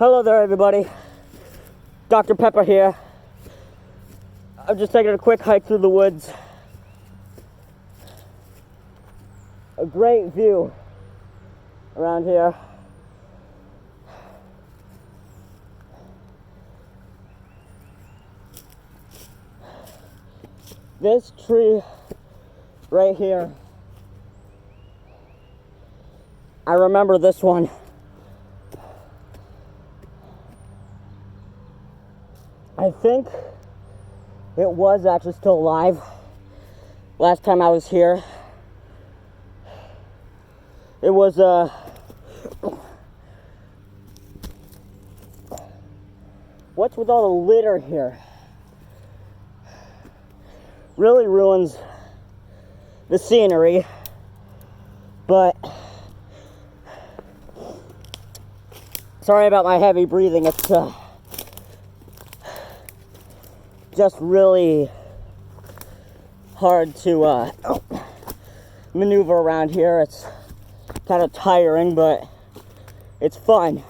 Hello there, everybody. Dr. Pepper here. I'm just taking a quick hike through the woods. A great view around here. This tree right here, I remember this one. I think it was actually still alive last time I was here. It was what's with all the litter here? Really ruins the scenery, but sorry about my heavy breathing. It's just really hard to maneuver around here. It's kind of tiring, but it's fun.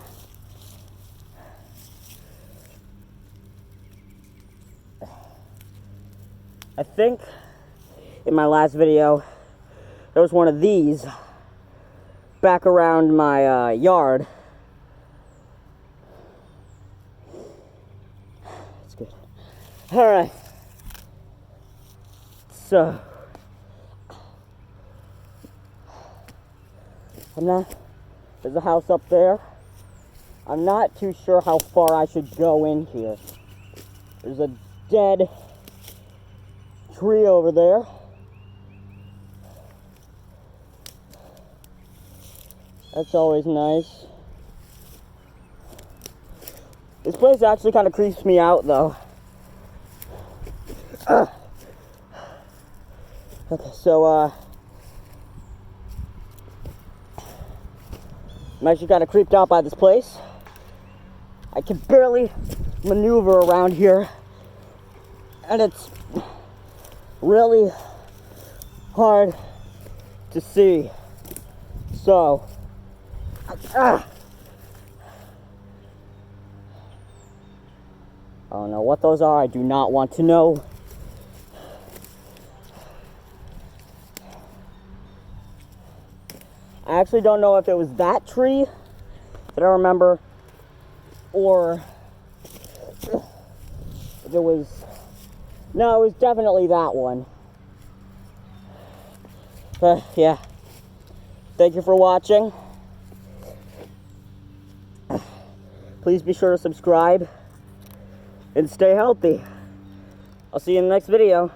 I think in my last video there was one of these back around my yard. That's good. Alright, so there's a house up there. I'm not too sure how far I should go in here. There's a dead tree over there. That's always nice. This place actually kind of creeps me out, though. Okay, so I'm actually kind of creeped out by this place. I can barely maneuver around here, and it's really hard to see. So, I don't know what those are. I do not want to know. I actually don't know if it was that tree that I remember, or if it was... No, it was definitely that one. But, yeah. Thank you for watching. Please be sure to subscribe and stay healthy. I'll see you in the next video.